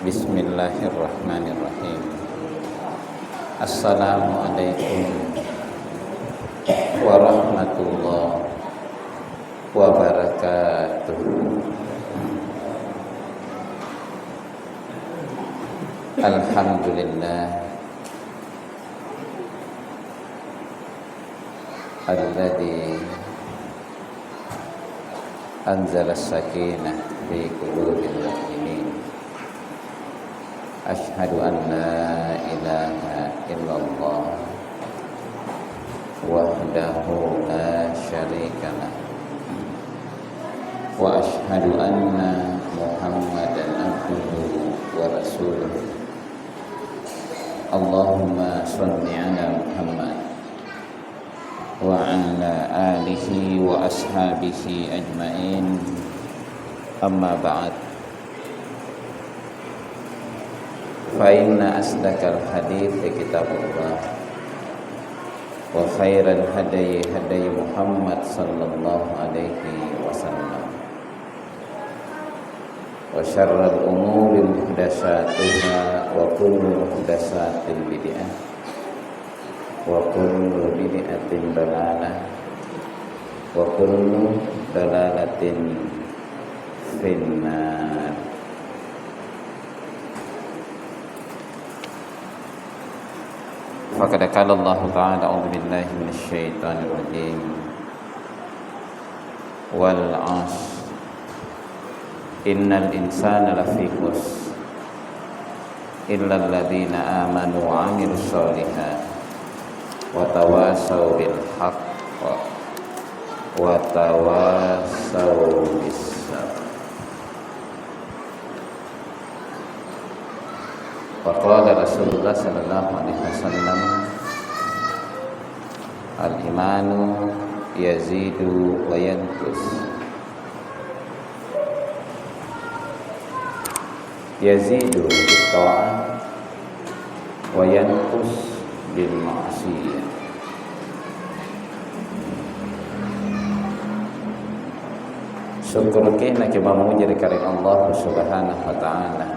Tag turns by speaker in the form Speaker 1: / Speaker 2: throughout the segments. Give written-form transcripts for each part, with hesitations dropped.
Speaker 1: Bismillahirrahmanirrahim. Assalamualaikum warahmatullahi wabarakatuh. Alhamdulillah alladzi anzala as-sakinah fi qulubil mu'minin. Asyhadu an la ilaha illallah wahdahu la syarikalah wa asyhadu anna Muhammadan abduhu wa rasuluh. Allahumma shalli ala Muhammad wa ala alihi wa ashabihi ajmain. Amma ba'd. Fa inna asdaqal hadits kitabullah wa khairal hadayi hadayi Muhammad sallallahu alaihi wasallam wa syarrul umuri muhdatsatuha wa kullu muhdatsatin bid'ah wa kullu bid'atin dalalah wa kullu dalalatin finnar. Faqad qala Allah ta'ala a'udzu billahi minasy syaithanir rajim wal 'ashr innal insana lafi khusr illa alladziina aamanu wa 'amilus shalihaati wa tawassaw bil haqq wa tawassaw bis sabr. Faqala Rasulullah sallallahu alaihi wasallam al-imanu yazidu wa yanqus. Yazidu bit-ta'ah wa yanqus bil ma'siyah. Syukur kita memuji kepada Allah Subhanahu wa taala.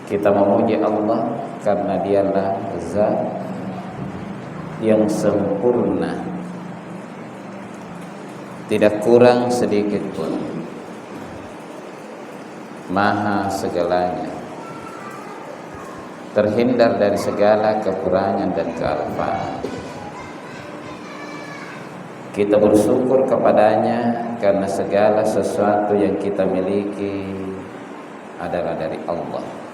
Speaker 1: Kita memuji Allah karena Dialah Zat yang sempurna, tidak kurang sedikit pun, maha segalanya, terhindar dari segala kekurangan dan kealpaan. Kita bersyukur kepadanya karena segala sesuatu yang kita miliki adalah dari Allah.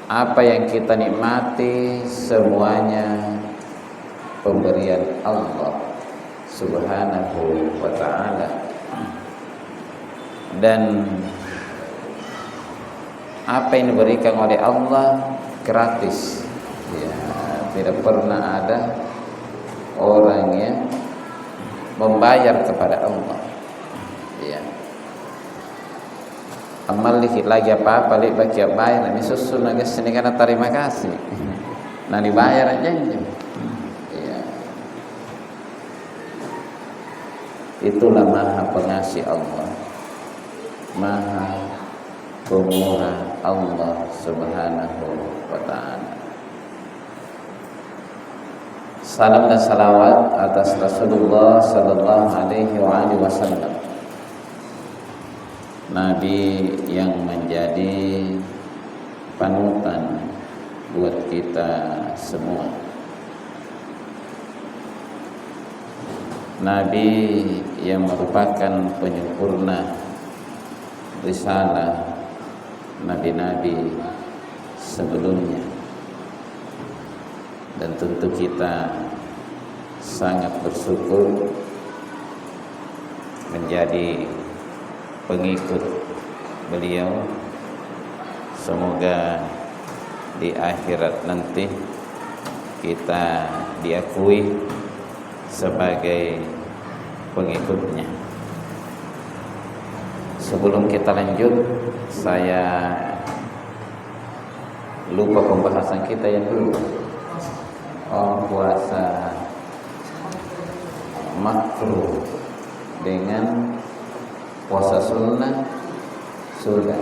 Speaker 1: Apa yang kita nikmati semuanya pemberian Allah Subhanahu wa ta'ala. Dan apa yang diberikan oleh Allah gratis, ya, tidak pernah ada orang yang membayar kepada Allah, ya. Amal lagi apa-apa bagi bayar ini susun lagi sini karena terima kasih. Nah dibayar aja ya. Itulah maha pengasih Allah, maha pemurah Allah Subhanahu wa ta'ala. Salam dan salawat atas Rasulullah sallallahu alaihi wasallam, Nabi yang menjadi panutan buat kita semua. Nabi yang merupakan penyempurna risalah nabi-nabi sebelumnya. Dan tentu kita sangat bersyukur menjadi pengikut beliau. Semoga di akhirat nanti kita diakui sebagai pengikutnya. Sebelum kita lanjut, saya lupa pembahasan kita yang dulu. Puasa makruh dengan Puasa sunnah sudah,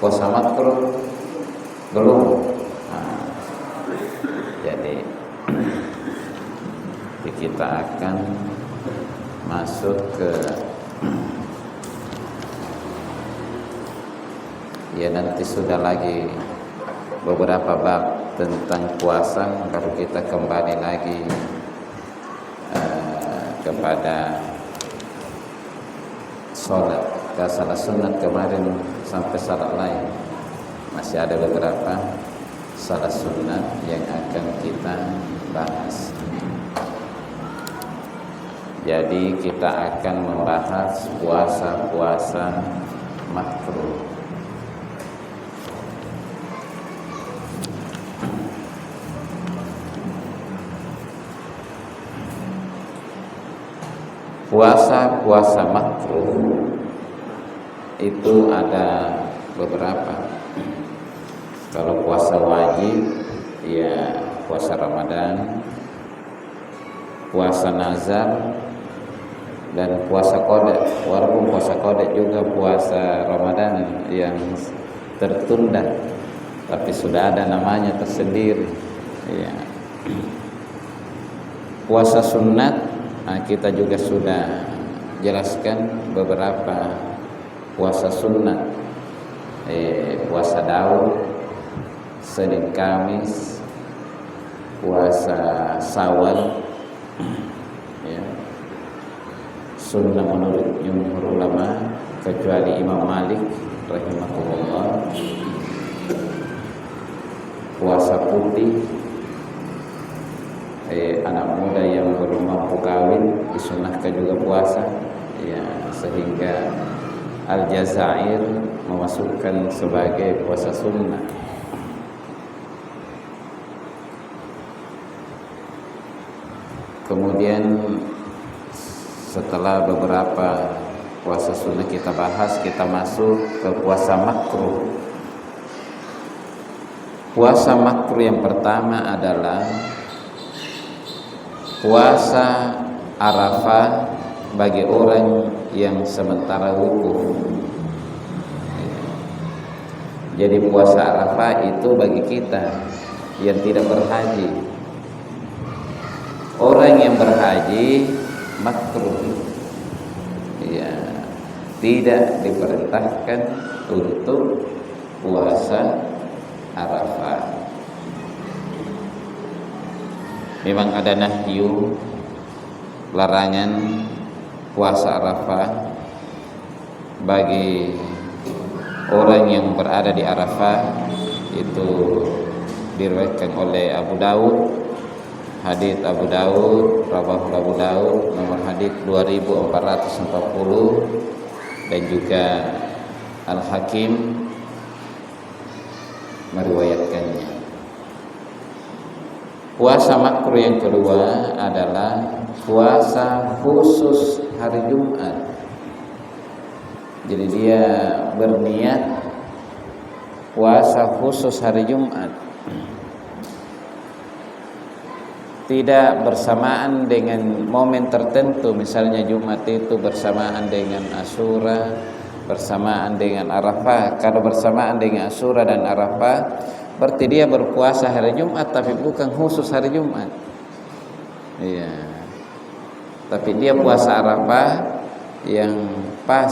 Speaker 1: puasa makruh belum. Jadi kita akan masuk ke ya nanti sudah lagi beberapa bab tentang puasa, kalau kita kembali lagi kepada sholat, ke salat sunat kemarin sampai salat lain, masih ada beberapa salat sunat yang akan kita bahas. Jadi kita akan membahas puasa-puasa makruh. Puasa-puasa makruh itu ada beberapa. Kalau puasa wajib ya puasa Ramadan, puasa nazar, dan puasa qada. Walaupun puasa qada juga puasa Ramadan yang tertunda, tapi sudah ada namanya tersendiri ya. Puasa sunat, kita juga sudah jelaskan beberapa puasa sunat, puasa Daud, Senin Kamis, puasa Syawal ya. Sunnah menurut jumhur ulama kecuali Imam Malik rahimahullah. Puasa putih, anak muda yang belum mampu kawin disunahkan juga puasa ya, sehingga Al-Jazair memasukkan sebagai puasa sunnah. Kemudian setelah beberapa puasa sunnah kita bahas, kita masuk ke puasa makruh. Puasa makruh yang pertama adalah puasa Arafah bagi orang yang sementara wukuf. Jadi puasa Arafah itu bagi kita yang tidak berhaji. Orang yang berhaji makruh ya, tidak diperintahkan untuk puasa Arafah. Memang ada nahyu, larangan puasa Arafah bagi orang yang berada di Arafah. Itu diriwayatkan oleh Abu Dawud, hadits Abu Dawud, rawahu Abu Dawud nomor hadits 2440, dan juga Al-Hakim meriwayatkannya. Puasa makruh yang kedua adalah puasa khusus hari Jumat. Jadi dia berniat puasa khusus hari Jumat, tidak bersamaan dengan momen tertentu. Misalnya Jumat itu bersamaan dengan Asyura, bersamaan dengan Arafah. Kalau bersamaan dengan Asyura dan Arafah, berarti dia berpuasa hari Jumat, tapi bukan khusus hari Jumat. Iya. Tapi dia puasa Arafah yang pas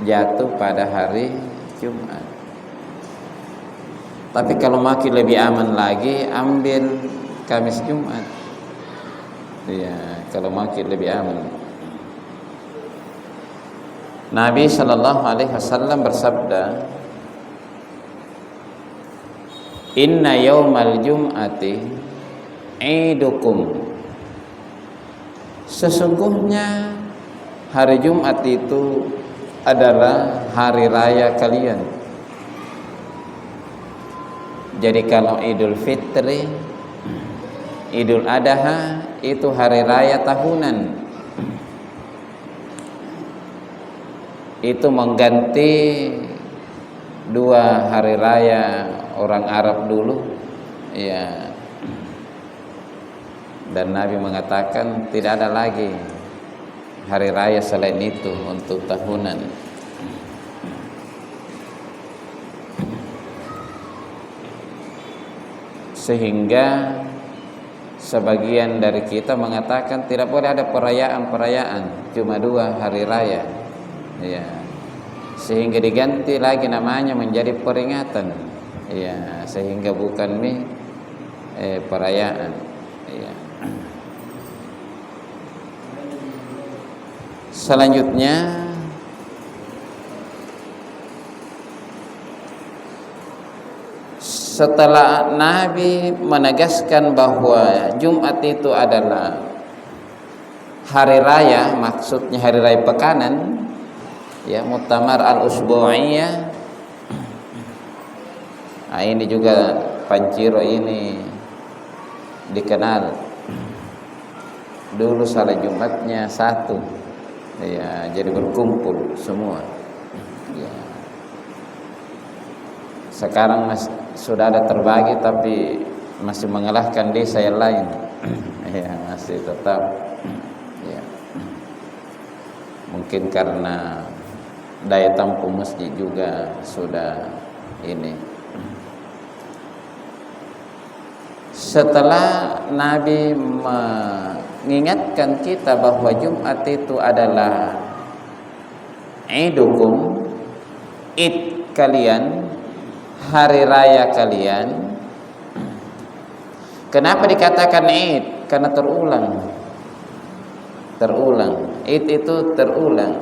Speaker 1: jatuh pada hari Jumat. Tapi kalau makin lebih aman lagi, ambil Kamis Jumat. Iya, kalau makin lebih aman. Nabi sallallahu alaihi wasallam bersabda, "Inna yaumal jum'ati idukum." Sesungguhnya hari Jumat itu adalah hari raya kalian. Jadi kalau Idul Fitri, Idul Adha itu hari raya tahunan. Itu mengganti dua hari raya orang Arab dulu ya. Dan Nabi mengatakan tidak ada lagi hari raya selain itu untuk tahunan. Sehingga sebagian dari kita mengatakan tidak boleh ada perayaan-perayaan, cuma 2 hari raya. Ya. Sehingga diganti lagi namanya menjadi peringatan. Ya, sehingga bukan perayaan. Ya. Selanjutnya setelah Nabi menegaskan bahwa Jumat itu adalah hari raya, maksudnya hari raya pekanan, ya, Muktamar al-Usbu'iyah. Nah, ini juga Panciro ini dikenal dulu salat Jumatnya satu, ya, jadi berkumpul semua. Ya. Sekarang sudah ada terbagi tapi masih mengalahkan desa yang lain. Ya, masih tetap. Ya. Mungkin karena daya tampung masjid juga sudah ini. Setelah Nabi mengingatkan kita bahwa Jumat itu adalah idukum, id kalian, hari raya kalian. Kenapa dikatakan id? Karena terulang. Id itu terulang.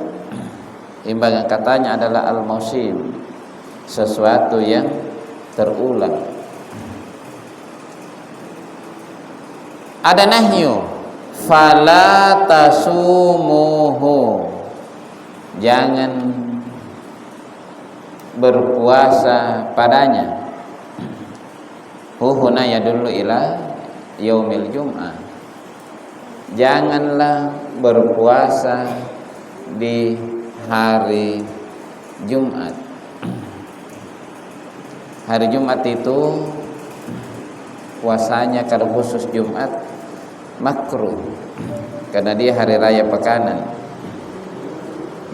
Speaker 1: Imbangan katanya adalah al-mausim, sesuatu yang terulang. Ada nahyu, fala tasumuhu, jangan berpuasa padanya. Huna yadullu ila yaumil jum'ah, janganlah berpuasa di hari Jumat. Hari Jumat itu puasanya kalau khusus Jumat makruh, karena dia hari raya pekanan.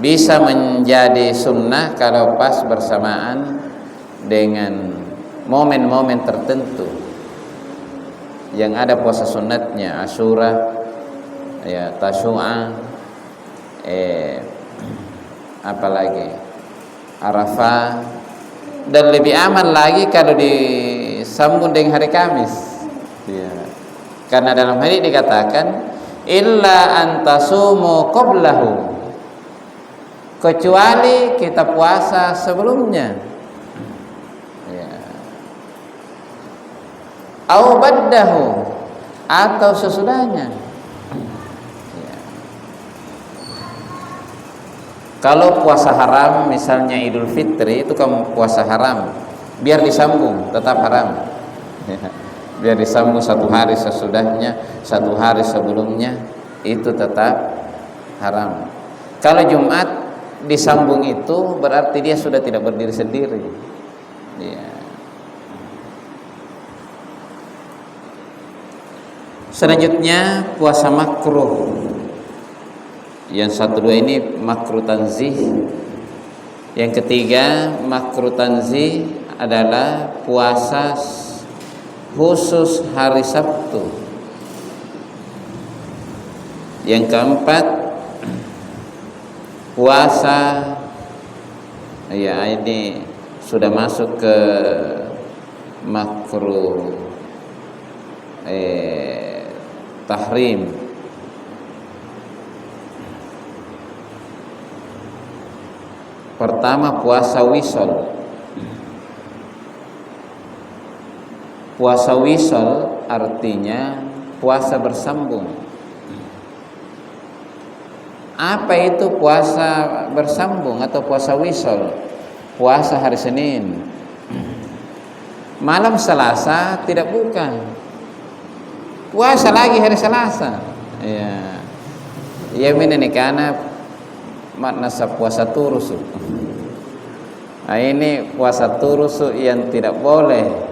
Speaker 1: Bisa menjadi sunnah kalau pas bersamaan dengan momen-momen tertentu yang ada puasa sunnatnya, Asyura, ya, Tasyu'a, apalagi Arafah, dan lebih aman lagi kalau disambung dengan hari Kamis. Ya. Karena dalam hal ini dikatakan illa antasumu qablahu, kecuali kita puasa sebelumnya, ya, au baddahu, atau sesudahnya, ya. Kalau puasa haram misalnya Idul Fitri itu kan puasa haram, biar disambung tetap haram, ya. Biar disambung 1 hari sesudahnya, 1 hari sebelumnya, itu tetap haram. Kalau Jumat disambung itu berarti dia sudah tidak berdiri sendiri. Ya. Selanjutnya puasa makruh. Yang 1, 2 ini makruh tanzih. Yang ketiga makruh tanzih adalah puasa khusus hari Sabtu. Yang keempat puasa, ya, ini sudah masuk ke makruh tahrim. Pertama puasa wisol. Puasa wisol artinya puasa bersambung. Apa itu puasa bersambung atau puasa wisol? Puasa hari Senin, malam Selasa tidak buka, puasa lagi hari Selasa. Ya, yamin ini karena makna puasa turusu. Nah, ini puasa turusu yang tidak boleh.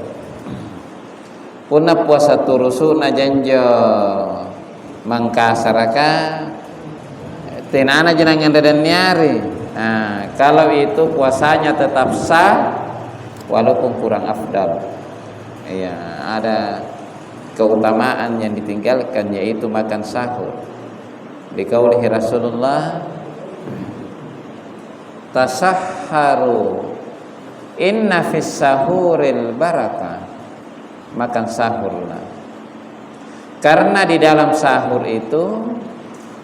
Speaker 1: Punna puasa turusu na janjo mangkasaraka tenana jenangan dan nyari. Nah, kalau itu puasanya tetap sah walaupun kurang afdal. Ya, ada keutamaan yang ditinggalkan, yaitu makan sahur. Dikaulihi Rasulullah, tasahharu inna fis sahuril barakah. Makan sahurlah, karena di dalam sahur itu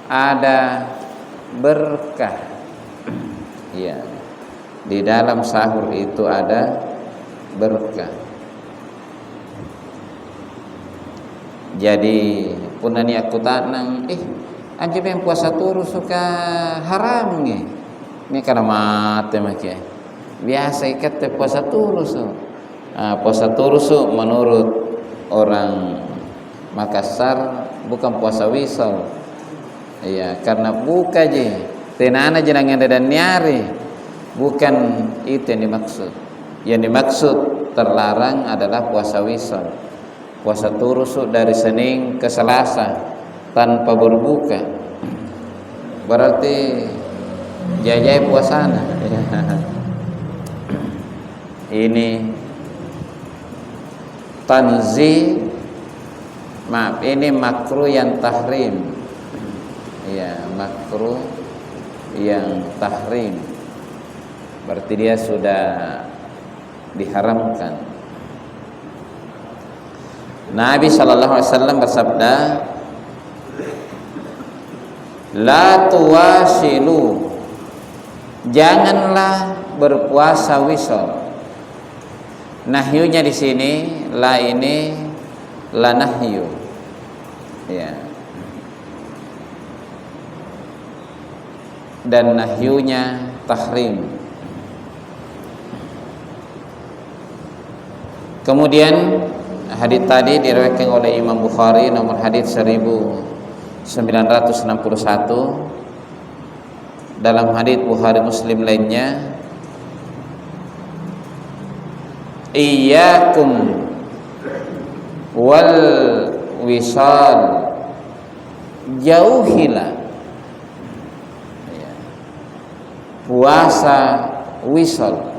Speaker 1: ada berkah. Ya, di dalam sahur itu ada berkah. Jadi punani aku tanang, anjir yang puasa turu suka haram nih. Ini karena mate makia. Biasa ikat puasa turu so. Puasa turu so menurut orang Makassar bukan puasa wisol. Iya, karena buka je. Tenana jenangan dan nyari. Bukan itu yang dimaksud. Yang dimaksud terlarang adalah puasa wisol. Puasa turu so dari Senin ke Selasa tanpa berbuka. Berarti jajai puasana. Ini tanzi, maaf, ini makruh yang tahrim. Ya, makruh yang tahrim. Berarti dia sudah diharamkan. Nabi sallallahu alaihi wasallam bersabda, la tuwasilu, janganlah berpuasa wisol. Nahyunya di sini, la ini la nahyu. Ya. Dan nahyunya tahrim. Kemudian hadis tadi diriwayatkan oleh Imam Bukhari nomor hadis 1961. Dalam hadis Bukhari Muslim lainnya, iyyakum wal wisal, jauhilah puasa wisal.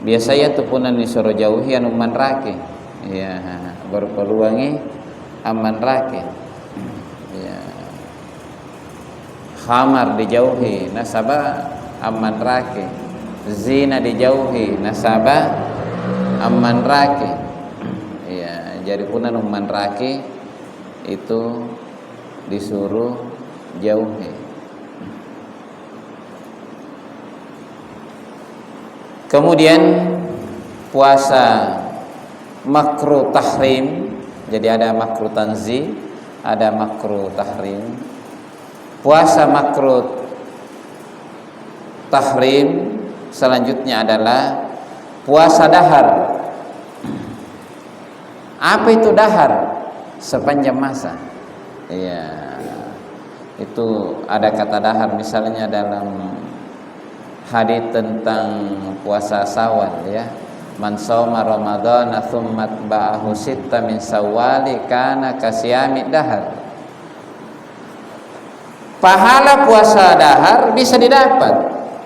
Speaker 1: Biasanya tupunan disuruh jauhi anu manrake, ya, berpeluangi aman rake, ya. Khamar dijauhi, nasabah aman rake. Zina dijauhi, nasabah aman rake. Ya, jadi punan aman rake itu disuruh jauhi. Kemudian puasa makruh tahrim, jadi ada makruh tanzi, ada makruh tahrim. Puasa makruh tahrim selanjutnya adalah puasa dahar. Apa itu dahar? Sepanjang masa. Iya. Itu ada kata dahar misalnya dalam hadis tentang puasa Syawal, ya. Man shoma ramadhana tsumma ba'ahu sitta min Syawali kana kasyami dahar. Pahala puasa dahar bisa didapat,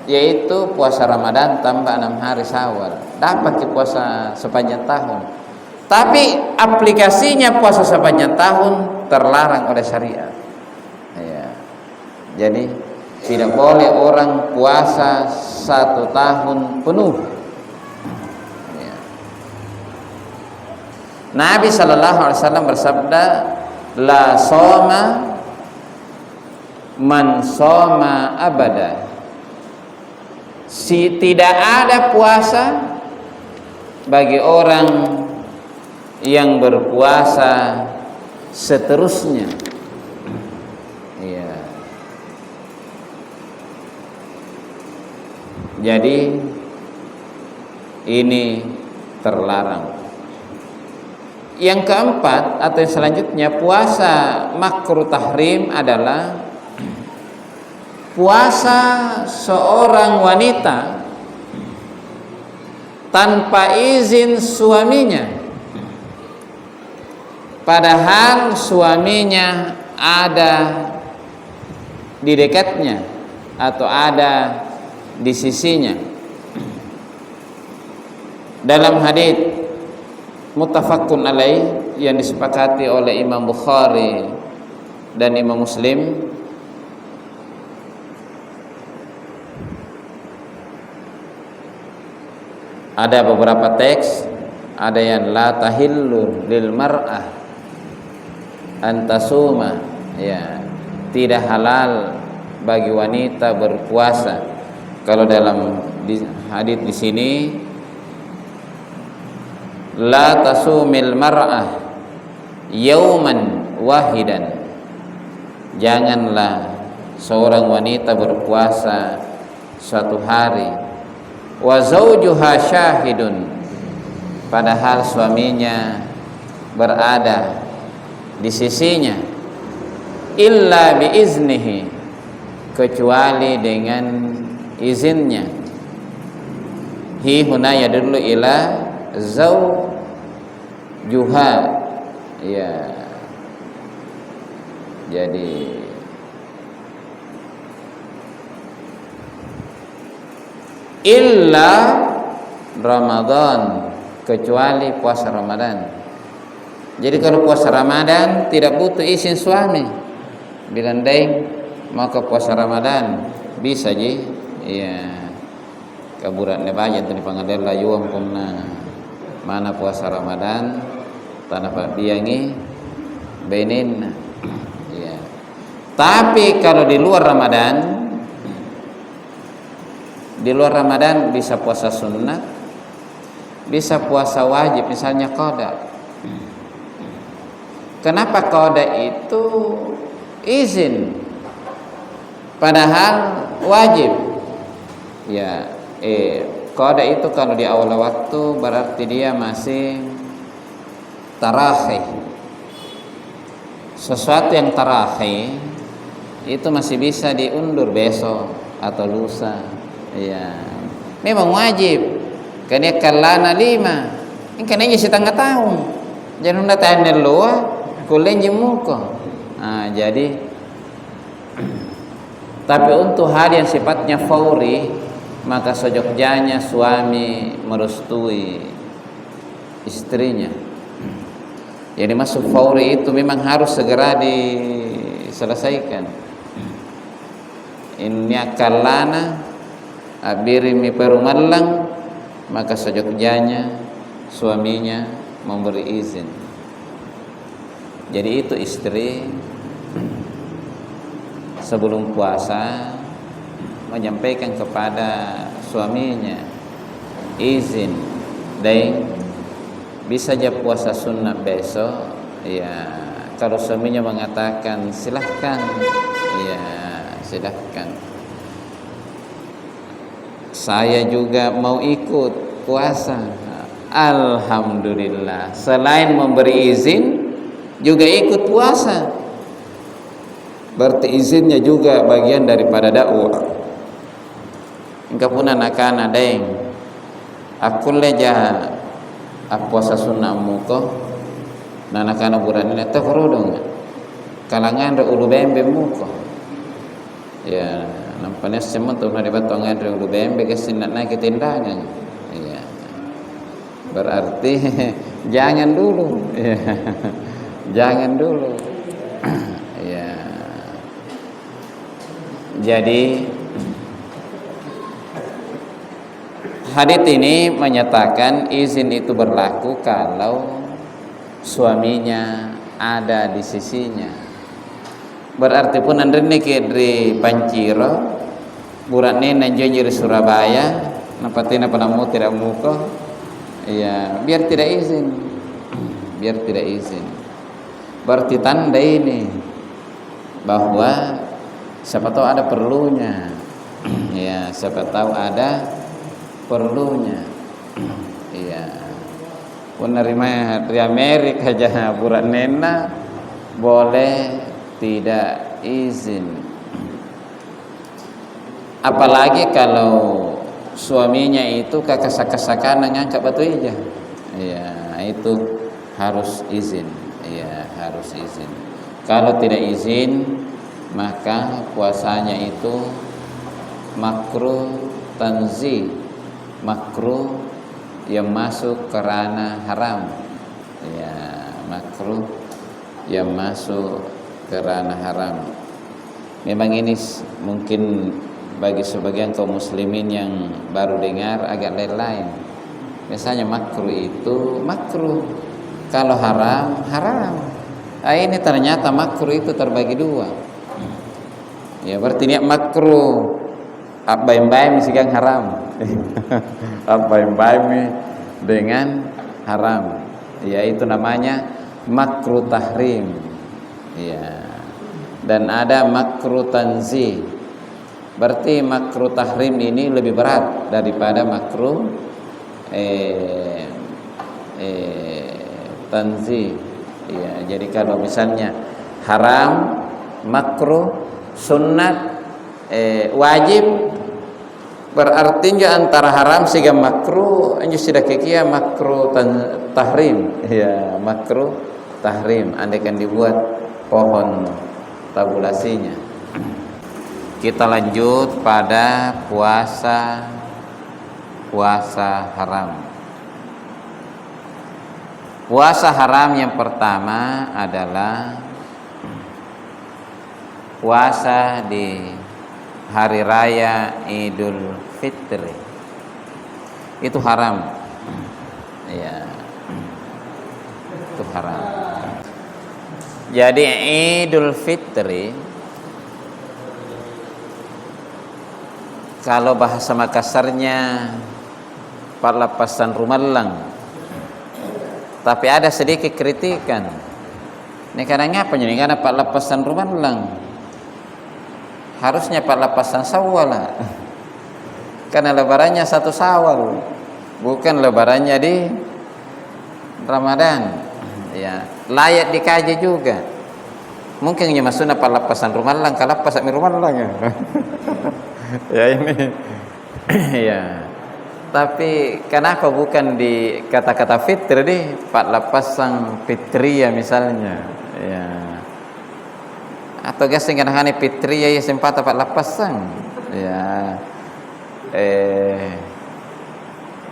Speaker 1: yaitu puasa Ramadan tambah 6 hari Syawal. Dapat di puasa sepanjang tahun. Tapi aplikasinya puasa sepanjang tahun terlarang oleh syariat. Ya. Jadi tidak boleh orang puasa 1 tahun penuh. Ya. Nabi sallallahu alaihi wasallam bersabda, la soma man soma abada. Tidak ada puasa bagi orang yang berpuasa seterusnya. Ya. Jadi ini terlarang. Yang keempat atau yang selanjutnya, puasa makruh tahrim adalah puasa seorang wanita tanpa izin suaminya, padahal suaminya ada di dekatnya atau ada di sisinya. Dalam hadits muttafaqun alaih yang disepakati oleh Imam Bukhari dan Imam Muslim, ada beberapa teks, ada yang la tahillu lil mar'ah antasuma, ya, tidak halal bagi wanita berpuasa. Kalau dalam hadits di sini la tasumil mar'ah yauman wahidan, janganlah seorang wanita berpuasa suatu hari, wa zaujuha syahidun, padahal suaminya berada di sisinya, illa biiznihi, kecuali dengan izinnya. Hi huna yadullu ila zaujuha, ya, jadi illa Ramadan, kecuali puasa Ramadan. Jadi kalau puasa Ramadan tidak butuh izin suami, bilang deng mau ke puasa Ramadan bisa ji, ya, kaburatnya banyak tuh di pengadilan layuam kumna mana puasa Ramadan tanah pak biangi benin, ya. Tapi kalau di luar Ramadan bisa puasa sunnah, bisa puasa wajib, misalnya qada. Kenapa qada itu izin padahal wajib? Ya, qada itu kalau di awal waktu berarti dia masih tarakhi. Sesuatu yang tarakhi itu masih bisa diundur besok atau lusa. Ya, memang wajib. Karena kalana 5, ini kan aja setengah tahun. Jangan udah tahan luar, kulen jemuko. Nah, jadi tapi untuk hal yang sifatnya fauri, maka sejokjanya suami merestui istrinya. Jadi masuk fauri itu memang harus segera diselesaikan. Ini akalana abirimi perumalang, maka sejokjanya suaminya memberi izin. Jadi itu istri sebelum puasa menyampaikan kepada suaminya izin, dan bisa aja puasa sunnah besok, ya. Kalau suaminya mengatakan silahkan, ya silahkan, saya juga mau ikut puasa, alhamdulillah. Selain memberi izin juga ikut puasa, berarti izinnya juga bagian daripada dakwah. Engkau pun anak-anak deng, aku leja puasa sunnah muko, anak-anak buran ini tak kerudung, kalangan ulu bembe muko, ya nampaknya semua tuh nadi batongan ulu bembe kesinat naik ketindangan, ya berarti jangan dulu, ya. Jangan dulu, ya. Jadi hadits ini menyatakan izin itu berlaku kalau suaminya ada di sisinya. Berarti pun andrene di Panciro, buratne nanjir Surabaya, nampatina panamu tidak muko, ya biar tidak izin, Berarti tanda ini bahwa siapa tahu ada perlunya, ya siapa tahu ada perlunya, iya. Penerima dari Amerika aja burat nena boleh tidak izin, apalagi kalau suaminya itu kakak-kakak ngangkat batu ija, ya itu harus izin, ya harus izin. Kalau tidak izin maka puasanya itu makruh tanzih, makruh yang masuk ke ranah haram. Ya, makruh yang masuk ke ranah haram. Memang ini mungkin bagi sebagian kaum muslimin yang baru dengar agak lain-lain. Misalnya makruh itu makruh, kalau haram haram. Ini ternyata makruh itu terbagi dua. Ya berarti niat makruh apa yang baik mesti haram. Apa yang baik dengan haram. Ya itu namanya makruh tahrim. Ya. Dan ada makruh tanzih. Berarti makruh tahrim ini lebih berat daripada makruh tanzih. Ya, jadi kalau misalnya haram, makruh, sunnat, wajib, berarti antara haram sehingga makruh, anjus sudah kekia makruh tahrim. Ya, makruh tahrim. Andaikan dibuat pohon tabulasinya. Kita lanjut pada puasa haram. Puasa haram yang pertama adalah puasa di hari raya Idul Fitri. Itu haram. Ya. Itu haram. Jadi Idul Fitri, kalau bahasa Makassarnya parlapasan rumalang, tapi ada sedikit kritikan. Ini karena ngapa nih? Karena parlapasan rumalang harusnya parlapasan Syawal. Karena lebarannya 1 Syawal, bukan lebarannya di Ramadan. Ya, layak dikaji juga. Mungkin nya maksudnya parlapasan rumalang, kalapas mi rumalang ya. Ya ini. Ya. Tapi kenapa bukan di kata-kata fitri deh, Pak lapasang fitria misalnya, ya. Atau gas dengan hanya fitria ya sempat Pak lapasang, ya.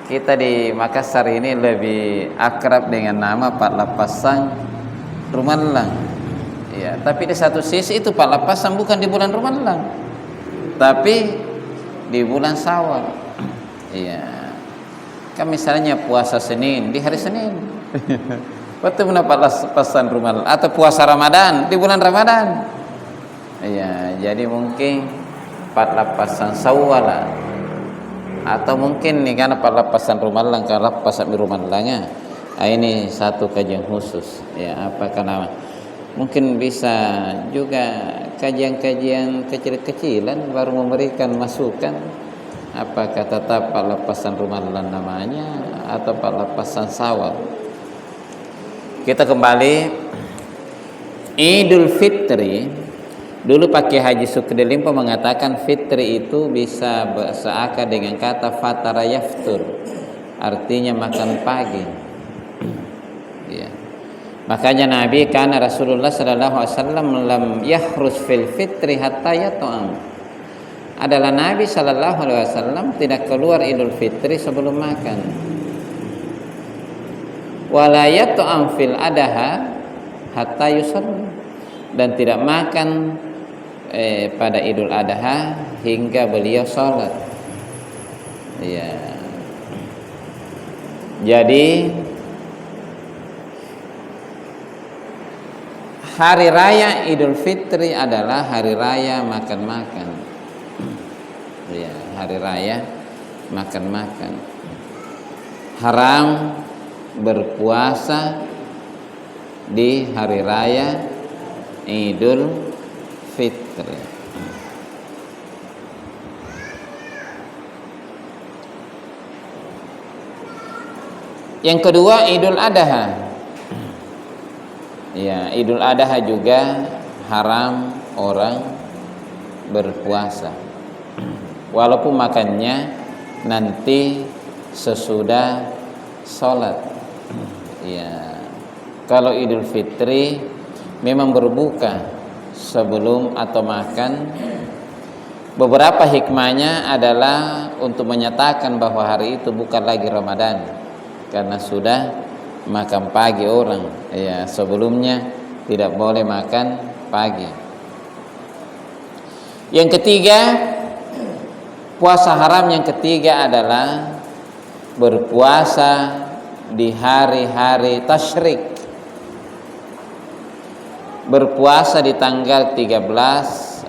Speaker 1: Kita di Makassar ini lebih akrab dengan nama Pak lapasang rumalang, ya. Tapi di satu sisi itu Pak lapasang bukan di bulan rumalang, tapi di bulan Syawal. Iya. Kan misalnya puasa Senin di hari Senin. Waktu mendapat pasan rumah atau puasa Ramadan di bulan Ramadan. Iya, jadi mungkin 4 lapasan Syawal. Atau mungkin nih karena 4 lapasan rumalang kalau lapasan rumalangnya. Ini satu kajian khusus. Ya, apa karena mungkin bisa juga kajian-kajian kecil-kecilan baru memberikan masukan. Apakah tetap Pak lapasan rumalan namanya atau Pak lapasan Syawal? Kita kembali Idul Fitri. Dulu pakai Haji Sukri Limpo mengatakan fitri itu bisa seakar dengan kata fatara yaftur, artinya makan pagi. Ya. Makanya Nabi karena Rasulullah sallallahu alaihi wasallam lam yahrus fil fitri hatta yat'am. Adalah Nabi sallallahu alaihi wasallam tidak keluar Idul Fitri sebelum makan. Wala yat'am fil adha hatta yusalli, dan tidak makan pada Idul Adha hingga beliau salat. Ya. Jadi hari raya Idul Fitri adalah hari raya makan-makan. Ya, hari raya makan-makan. Haram berpuasa di hari raya Idul Fitri. Yang kedua Idul Adha. Ya, Idul Adha juga haram orang berpuasa. Walaupun makannya nanti sesudah sholat. Ya, kalau Idul Fitri memang berbuka sebelum atau makan. Beberapa hikmahnya adalah untuk menyatakan bahwa hari itu bukan lagi Ramadan, karena sudah makan pagi orang. Ya, sebelumnya tidak boleh makan pagi. Yang ketiga, puasa haram yang ketiga adalah berpuasa di hari-hari tasyrik. Berpuasa di tanggal 11, 12,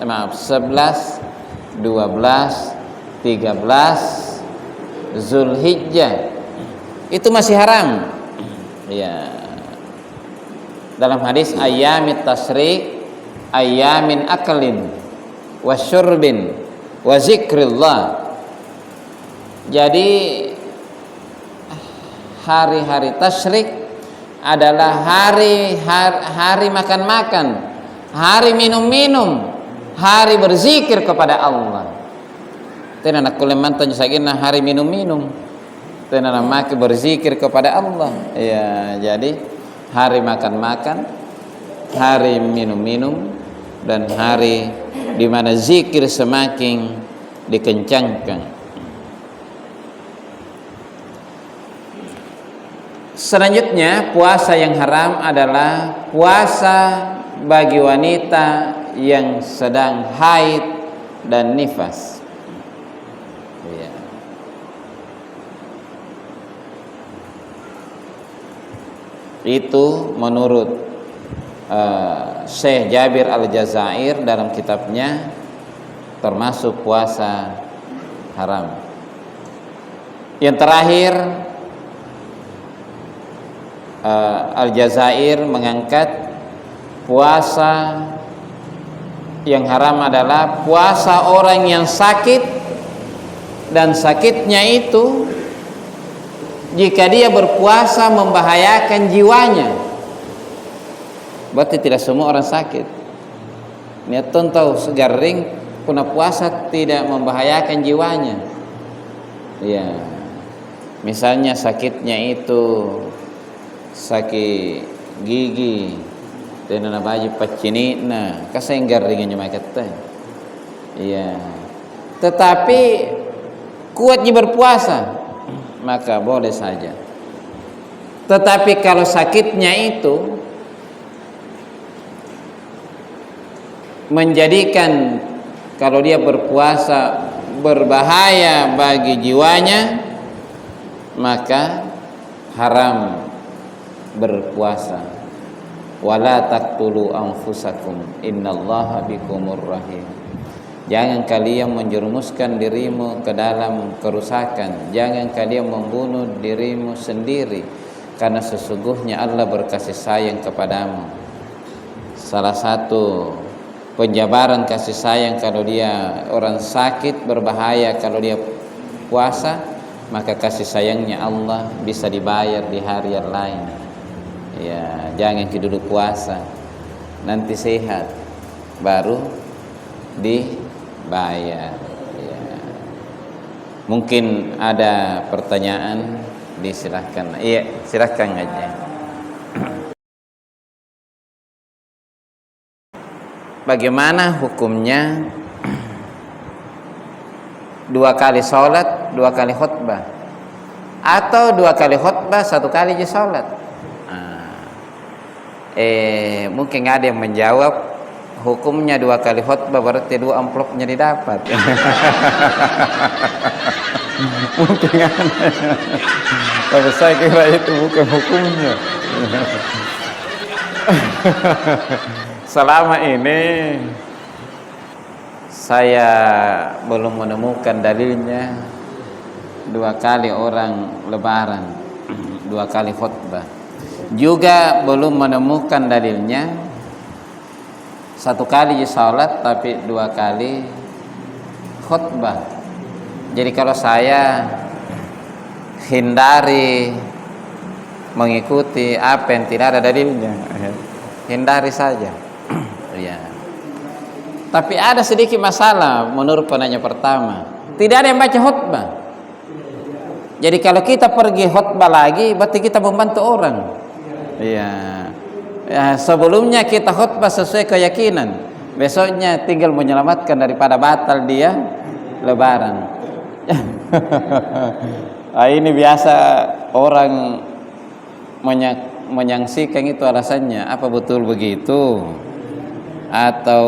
Speaker 1: 13 Zulhijjah itu masih haram. Ya. Dalam hadis ayyamit tasyrik ayyamin aklin wa syurbin wa zikrillah. Jadi hari-hari tasyrik adalah hari makan-makan, hari minum-minum, hari berzikir kepada Allah. Tenana kulemantan sagina hari minum-minum, tenana maki berzikir kepada Allah. Ya, jadi hari makan-makan, hari minum-minum, dan hari di mana zikir semakin dikencangkan. Selanjutnya, puasa yang haram adalah puasa bagi wanita yang sedang haid dan nifas. Ya. Itu menurut Syekh Jabir Al-Jazair dalam kitabnya termasuk puasa haram. Yang terakhir, Al-Jazair mengangkat puasa yang haram adalah puasa orang yang sakit, dan sakitnya itu jika dia berpuasa membahayakan jiwanya. Berarti tidak semua orang sakit. Niat tahu segaring kuna puasa tidak membahayakan jiwanya. Ya. Misalnya sakitnya itu sakit gigi, tenana baju pacinina, kasenggar dengan makata. Iya. Tetapi kuatnya berpuasa, maka boleh saja. Tetapi kalau sakitnya itu menjadikan kalau dia berpuasa berbahaya bagi jiwanya, maka haram berpuasa. Wala taqtulu anfusakum innallaha bikumur rahim. Jangan kalian menjerumuskan dirimu ke dalam kerusakan, jangan kalian membunuh dirimu sendiri, karena sesungguhnya Allah berkasih sayang kepadamu. Salah satu penjabaran kasih sayang kalau dia orang sakit berbahaya, kalau dia puasa, maka kasih sayangnya Allah bisa dibayar di hari yang lain. Ya, jangan dulu puasa, nanti sehat baru dibayar. Ya. Mungkin ada pertanyaan, disilahkan. Iya, silahkan aja. Bagaimana hukumnya 2 kali sholat, 2 kali khutbah, atau 2 kali khutbah, 1 kali je sholat? Mungkin ada yang menjawab hukumnya 2 kali khutbah berarti 2 amplopnya didapat. Mungkin ada. Tapi saya kira itu bukan hukumnya. Selama ini saya belum menemukan dalilnya 2 kali orang lebaran, 2 kali khutbah. Juga belum menemukan dalilnya 1 kali salat tapi 2 kali khutbah. Jadi kalau saya hindari mengikuti apa yang tidak ada dalilnya, hindari saja. Ya. Tapi ada sedikit masalah menurut penanya pertama, tidak ada yang baca khutbah. Jadi kalau kita pergi khutbah lagi, berarti kita membantu orang. Ya. Ya, sebelumnya kita khutbah sesuai keyakinan. Besoknya tinggal menyelamatkan daripada batal dia lebaran. Ini biasa orang menyaksikan itu alasannya. Apa betul begitu? Atau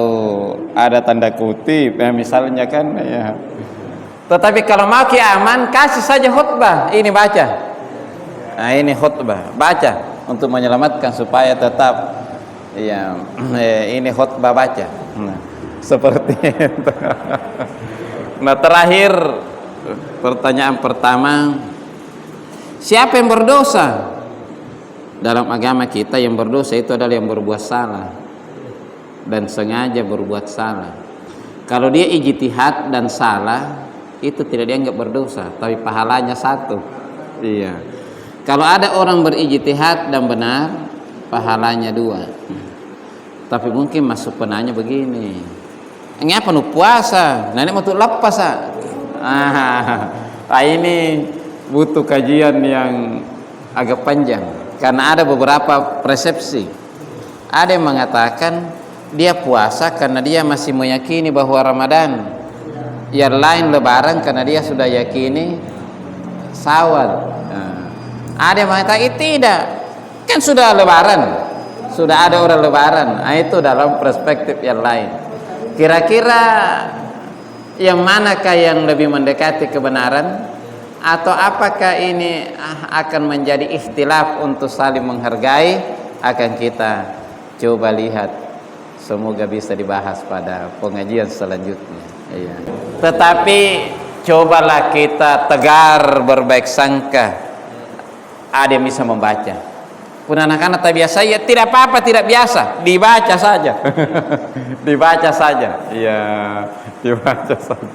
Speaker 1: ada tanda kutip ya, misalnya kan ya. Tetapi kalau mau aman, kasih saja khutbah. Ini baca. Nah, ini khutbah, baca untuk menyelamatkan supaya tetap ya, ini khutbah baca. Nah, seperti itu. Nah, terakhir pertanyaan pertama, siapa yang berdosa? Dalam agama kita yang berdosa itu adalah yang berbuat salah dan sengaja berbuat salah. Kalau dia ijtihad dan salah, itu tidak dianggap berdosa, tapi pahalanya satu. Iya. Kalau ada orang berijtihad dan benar, pahalanya dua. Tapi mungkin masuk penanya begini, ngapa nu puasa? Nenek mau tuh lepas ini butuh kajian yang agak panjang, karena ada beberapa persepsi. Ada yang mengatakan dia puasa karena dia masih meyakini bahwa Ramadan. Yang lain lebaran karena dia sudah yakini Syawal. Ada yang mengatakan tidak, kan sudah lebaran, sudah ada orang lebaran. Itu dalam perspektif yang lain. Kira-kira yang manakah yang lebih mendekati kebenaran? Atau apakah ini akan menjadi ikhtilaf untuk saling menghargai? Akan kita coba lihat. Semoga bisa dibahas pada pengajian selanjutnya. Iya. Tetapi cobalah kita tegar berbaik sangka. Ada yang bisa membaca. Pun anak-anak tak biasa, ya tidak apa-apa, tidak biasa, dibaca saja. Dibaca saja. Iya, dibaca saja.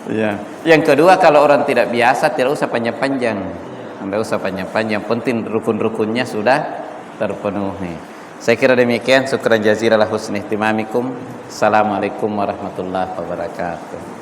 Speaker 1: Iya. Yang kedua, kalau orang tidak biasa tidak usah panjang-panjang. Tidak usah panjang-panjang, penting rukun-rukunnya sudah terpenuhi. Saya kira demikian. Syukran jazilan husni ihtimamikum. Assalamualaikum warahmatullahi wabarakatuh.